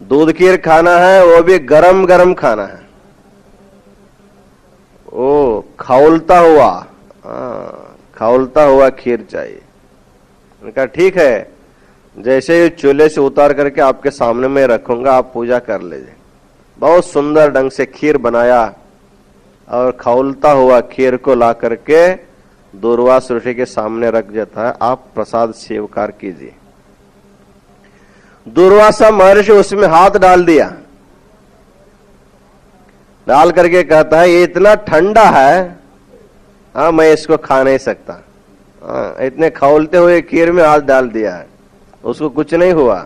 दूध खीर खाना है, वो भी गरम गरम खाना है, ओ खौलता हुआ खीर चाहिए। उन्होंने कहा ठीक है, जैसे ही चूल्हे से उतार करके आपके सामने में रखूंगा, आप पूजा कर लीजिए। बहुत सुंदर ढंग से खीर बनाया और खौलता हुआ खीर को ला करके दूर्वास ऋषि के सामने रख देता है, आप प्रसाद स्वीकार कीजिए। दूर्वासा महर्षि उसमें हाथ डाल दिया, डाल करके कहता है ये इतना ठंडा है, मैं इसको खा नहीं सकता। इतने खौलते हुए खीर में हाथ डाल दिया है, उसको कुछ नहीं हुआ।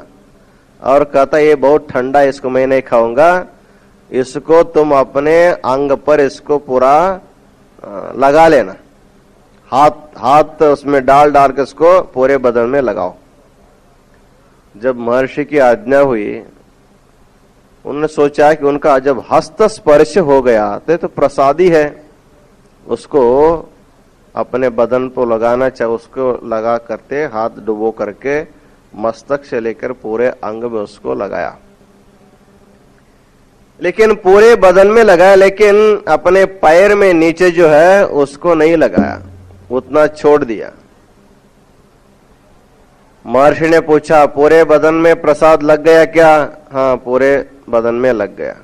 और कहता ये बहुत ठंडा, इसको मैं नहीं खाऊंगा, इसको तुम अपने अंग पर इसको पूरा लगा लेना, हाथ उसमें डाल के इसको पूरे बदन में लगाओ। जब महर्षि की आज्ञा हुई, उन्होंने सोचा कि उनका जब हस्त स्पर्श हो गया तो प्रसादी है, उसको अपने बदन को लगाना चाहिए। उसको लगा करते हाथ डुबो करके मस्तक से लेकर पूरे अंग में उसको लगाया, लेकिन पूरे बदन में लगाया, लेकिन अपने पैर में नीचे जो है उसको नहीं लगाया, उतना छोड़ दिया। महर्षि ने पूछा पूरे बदन में प्रसाद लग गया क्या? हाँ, पूरे बदन में लग गया।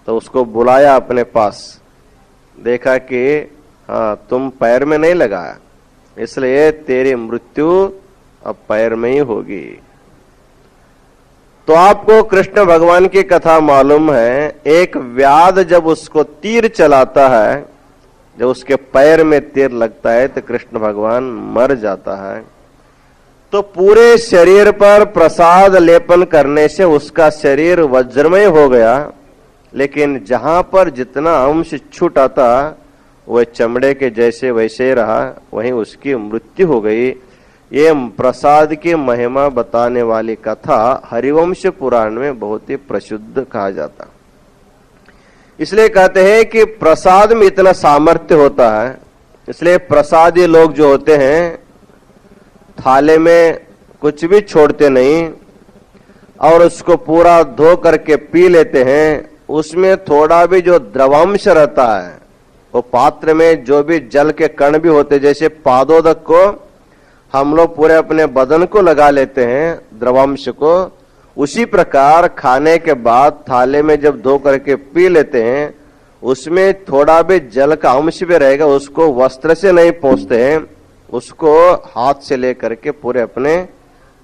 तो उसको बुलाया अपने पास, देखा कि हाँ तुम पैर में नहीं लगाया, इसलिए तेरी मृत्यु अब पैर में ही होगी। तो आपको कृष्ण भगवान की कथा मालूम है, एक व्याध जब उसको तीर चलाता है, जब उसके पैर में तीर लगता है तो कृष्ण भगवान मर जाता है। तो पूरे शरीर पर प्रसाद लेपन करने से उसका शरीर वज्रमय हो गया, लेकिन जहां पर जितना अंश छूट आता वह चमड़े के जैसे वैसे रहा, वहीं उसकी मृत्यु हो गई। ये प्रसाद की महिमा बताने वाली कथा हरिवंश पुराण में बहुत ही प्रसिद्ध कहा जाता। इसलिए कहते हैं कि प्रसाद में इतना सामर्थ्य होता है, इसलिए प्रसादी लोग जो होते हैं थाले में कुछ भी छोड़ते नहीं और उसको पूरा धो करके पी लेते हैं। उसमें थोड़ा भी जो द्रवांश रहता है, वो पात्र में जो भी जल के कण भी होते, जैसे पादोदक को हम लोग पूरे अपने बदन को लगा लेते हैं द्रवांश को, उसी प्रकार खाने के बाद थाले में जब धो करके पी लेते हैं, उसमें थोड़ा भी जल का अंश भी रहेगा, उसको वस्त्र से नहीं पोंछते हैं, उसको हाथ से लेकर के पूरे अपने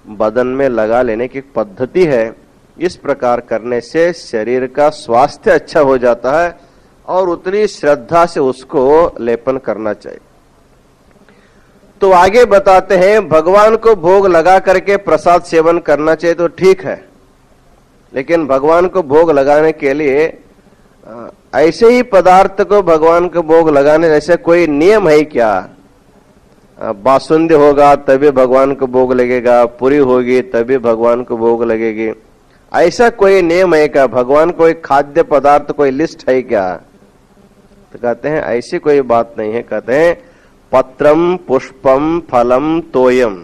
बदन में लगा लेने की पद्धति है। इस प्रकार करने से शरीर का स्वास्थ्य अच्छा हो जाता है और उतनी श्रद्धा से उसको लेपन करना चाहिए। तो आगे बताते हैं, भगवान को भोग लगा करके प्रसाद सेवन करना चाहिए तो ठीक है, लेकिन भगवान को भोग लगाने के लिए ऐसे ही पदार्थ को भगवान को भोग लगाने ऐसे कोई नियम है क्या? बासुंदी होगा तभी भगवान को भोग लगेगा, पूरी होगी तभी भगवान को भोग लगेगी, ऐसा कोई नियम है क्या? भगवान कोई खाद्य पदार्थ कोई लिस्ट है क्या? तो कहते हैं ऐसी कोई बात नहीं है। कहते हैं पत्रम पुष्पम फलम तोयम,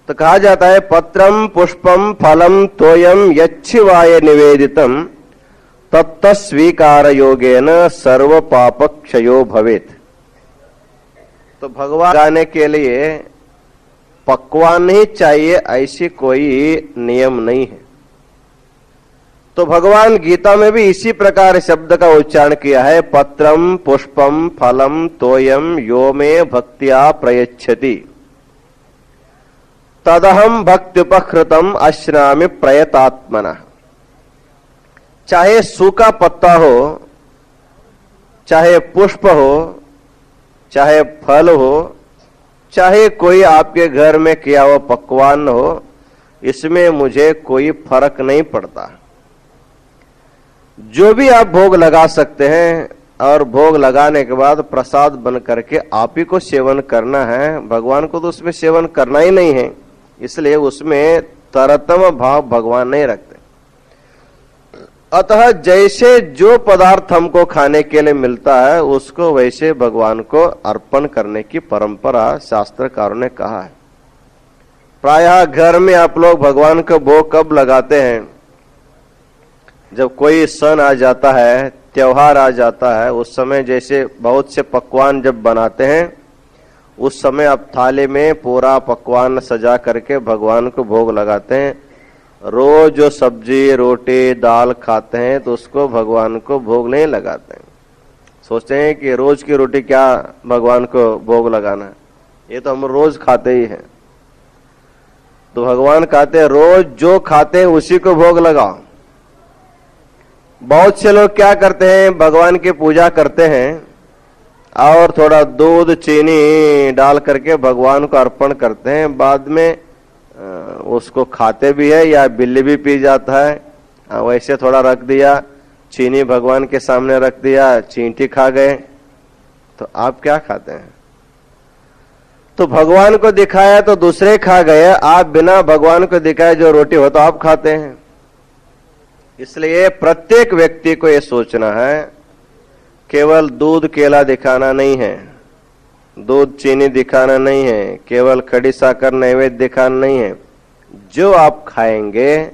तो कहा जाता है पत्रम पुष्पम फलम तोयम यच्छिवाय निवेदितम तत्त स्वीकार योगेन सर्व पाप क्षयो भवेत। तो भगवान गाने के लिए पकवान ही चाहिए ऐसी कोई नियम नहीं है। तो भगवान गीता में भी इसी प्रकार शब्द का उच्चारण किया है, पत्रम पुष्पम फलम तोयम यो मे भक्त्या प्रयच्छति तदहम भक्त्युपकृतम अश्नामि प्रयतात्मनः। चाहे सूखा पत्ता हो, चाहे पुष्प हो, चाहे फल हो, चाहे कोई आपके घर में किया हुआ पकवान हो, इसमें मुझे कोई फर्क नहीं पड़ता। जो भी आप भोग लगा सकते हैं और भोग लगाने के बाद प्रसाद बन करके आप ही को सेवन करना है, भगवान को तो उसमें सेवन करना ही नहीं है, इसलिए उसमें तरतम भाव भगवान नहीं रखते। अतः जैसे जो पदार्थ हमको खाने के लिए मिलता है उसको वैसे भगवान को अर्पण करने की परंपरा शास्त्रकारों ने कहा है। प्रायः घर में आप लोग भगवान को भोग कब लगाते हैं? जब कोई सन आ जाता है, त्योहार आ जाता है, उस समय जैसे बहुत से पकवान जब बनाते हैं उस समय आप थाली में पूरा पकवान सजा करके भगवान को भोग लगाते हैं। रोज जो सब्जी रोटी दाल खाते हैं तो उसको भगवान को भोग नहीं लगाते हैं। सोचते हैं कि रोज की रोटी क्या भगवान को भोग लगाना है, ये तो हम रोज खाते ही हैं। तो भगवान कहते हैं रोज जो खाते हैं उसी को भोग लगाओ। बहुत से लोग क्या करते हैं, भगवान की पूजा करते हैं और थोड़ा दूध चीनी डाल करके भगवान को अर्पण करते हैं, बाद में उसको खाते भी है या बिल्ली भी पी जाता है। वैसे थोड़ा रख दिया, चीनी भगवान के सामने रख दिया, चींटी खा गए, तो आप क्या खाते हैं? तो भगवान को दिखाया तो दूसरे खा गए, आप बिना भगवान को दिखाए जो रोटी हो तो आप खाते हैं। इसलिए प्रत्येक व्यक्ति को यह सोचना है, केवल दूध केला दिखाना नहीं है, दूध चीनी दिखाना नहीं है, केवल खड़ी साकर नैवेद्य दिखाना नहीं है। जो आप खाएंगे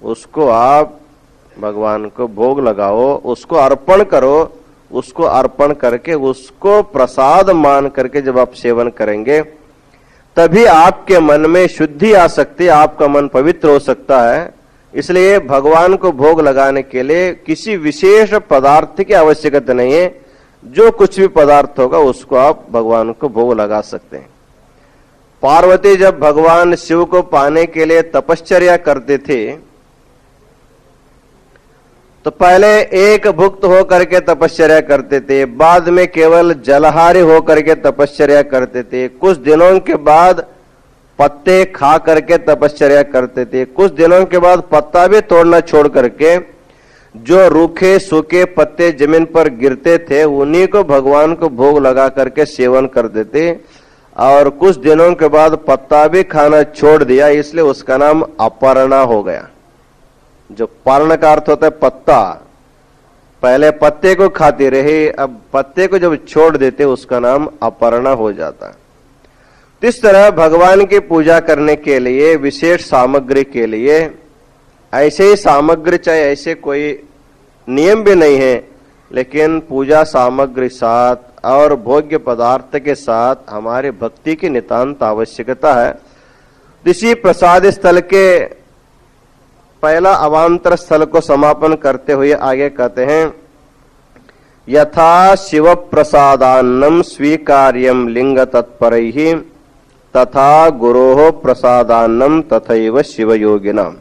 उसको आप भगवान को भोग लगाओ, उसको अर्पण करो, उसको अर्पण करके उसको प्रसाद मान करके जब आप सेवन करेंगे तभी आपके मन में शुद्धि आ सकती है, आपका मन पवित्र हो सकता है। इसलिए भगवान को भोग लगाने के लिए किसी विशेष पदार्थ की आवश्यकता नहीं है, जो कुछ भी पदार्थ होगा उसको आप भगवान को भोग लगा सकते हैं। पार्वती जब भगवान शिव को पाने के लिए तपश्चर्या करते थे तो पहले एक भुक्त हो करके तपश्चर्या करते थे, बाद में केवल जलहारी हो करके तपश्चर्या करते थे, कुछ दिनों के बाद पत्ते खा करके तपश्चर्या करते थे, कुछ दिनों के बाद पत्ता भी तोड़ना छोड़ करके जो रूखे सूखे पत्ते जमीन पर गिरते थे उन्हीं को भगवान को भोग लगा करके सेवन करते थे, और कुछ दिनों के बाद पत्ता भी खाना छोड़ दिया, इसलिए उसका नाम अपर्णा हो गया। जो पर्ण का अर्थ होता है पत्ता, पहले पत्ते को खाती रही, अब पत्ते को जब छोड़ देते उसका नाम अपर्णा हो जाता। इस तरह भगवान की पूजा करने के लिए विशेष सामग्री के लिए ऐसे ही सामग्री चाहिए, ऐसे कोई नियम भी नहीं है, लेकिन पूजा सामग्री साथ और भोग्य पदार्थ के साथ हमारे भक्ति की नितांत आवश्यकता है। इसी प्रसाद स्थल के पहला अवांतर स्थल को समापन करते हुए आगे कहते हैं, यथा शिव प्रसादान्नम स्वीकार्यम लिंग तत्परैहि तथा गुरोः प्रसादान्नम तथैव शिव योगिनाम।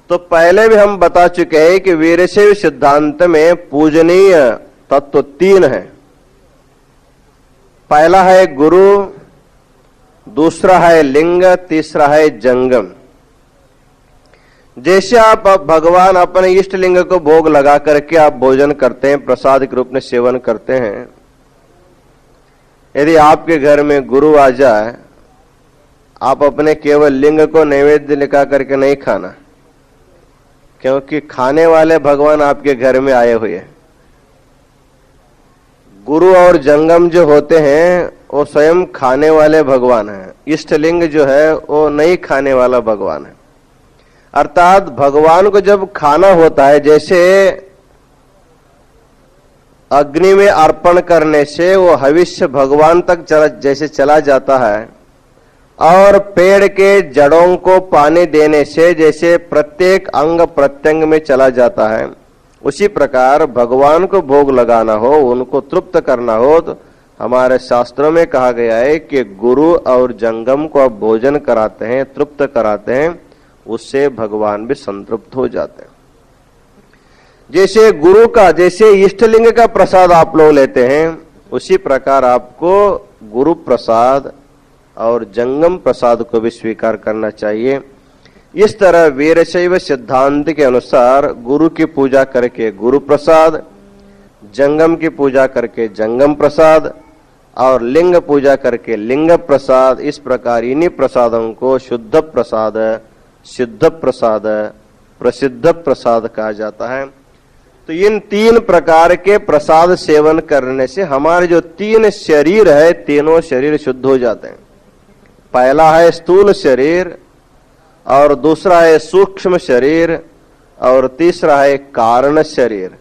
तो पहले भी हम बता चुके हैं कि वीरशैव सिद्धांत में पूजनीय तत्व तीन है। पहला है गुरु, दूसरा है लिंग, तीसरा है जंगम। जैसे आप भगवान अपने इष्ट लिंग को भोग लगा करके आप भोजन करते हैं, प्रसाद के रूप में सेवन करते हैं, यदि आपके घर में गुरु आ जाए, आप अपने केवल लिंग को नैवेद्य लगा करके नहीं खाना, क्योंकि खाने वाले भगवान आपके घर में आए हुए हैं। गुरु और जंगम जो होते हैं वो स्वयं खाने वाले भगवान हैं। इष्टलिंग जो है वो नहीं खाने वाला भगवान है। अर्थात भगवान को जब खाना होता है, जैसे अग्नि में अर्पण करने से वो हविष्य भगवान तक जैसे चला जाता है, और पेड़ के जड़ों को पानी देने से जैसे प्रत्येक अंग प्रत्यंग में चला जाता है, उसी प्रकार भगवान को भोग लगाना हो, उनको तृप्त करना हो, तो हमारे शास्त्रों में कहा गया है कि गुरु और जंगम को आप भोजन कराते हैं, तृप्त कराते हैं, उससे भगवान भी संतृप्त हो जाते हैं। जैसे गुरु का, जैसे इष्टलिंग का प्रसाद आप लोग लेते हैं, उसी प्रकार आपको गुरु प्रसाद और जंगम प्रसाद को भी स्वीकार करना चाहिए। इस तरह वीरशैव सिद्धांत के अनुसार गुरु की पूजा करके गुरु प्रसाद, जंगम की पूजा करके जंगम प्रसाद और लिंग पूजा करके लिंग प्रसाद, इस प्रकार इन्हीं प्रसादों को शुद्ध प्रसाद, सिद्ध प्रसाद, प्रसिद्ध प्रसाद कहा जाता है। तो इन तीन प्रकार के प्रसाद सेवन करने से हमारे जो तीन शरीर है, तीनों शरीर शुद्ध हो जाते हैं। पहला है स्थूल शरीर, और दूसरा है सूक्ष्म शरीर, और तीसरा है कारण शरीर।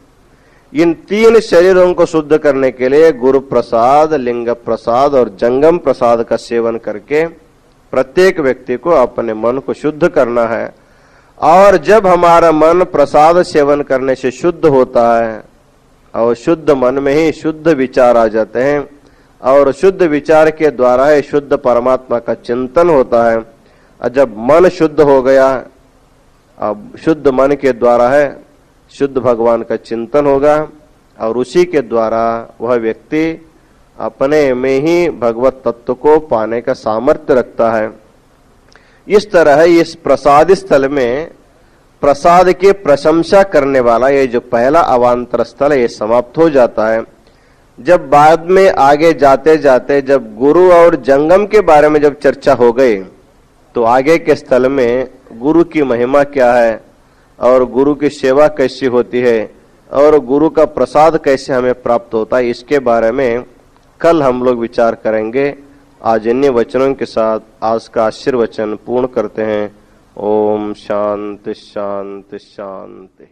इन तीन शरीरों को शुद्ध करने के लिए गुरु प्रसाद, लिंग प्रसाद और जंगम प्रसाद का सेवन करके प्रत्येक व्यक्ति को अपने मन को शुद्ध करना है। और जब हमारा मन प्रसाद सेवन करने से शुद्ध होता है, और शुद्ध मन में ही शुद्ध विचार आ जाते हैं, और शुद्ध विचार के द्वारा ही शुद्ध परमात्मा का चिंतन होता है। और जब मन शुद्ध हो गया, अब शुद्ध मन के द्वारा है शुद्ध भगवान का चिंतन होगा, और उसी के द्वारा वह व्यक्ति अपने में ही भगवत तत्व को पाने का सामर्थ्य रखता है। इस तरह इस प्रसाद स्थल में प्रसाद की प्रशंसा करने वाला ये जो पहला अवांतर स्थल है, ये समाप्त हो जाता है। जब बाद में आगे जाते जाते जब गुरु और जंगम के बारे में जब चर्चा हो गई, तो आगे के स्थल में गुरु की महिमा क्या है, और गुरु की सेवा कैसी होती है, और गुरु का प्रसाद कैसे हमें प्राप्त होता है, इसके बारे में कल हम लोग विचार करेंगे। आज अन्य वचनों के साथ आज का आशीर्वचन पूर्ण करते हैं। ओम शांति शांति शांति।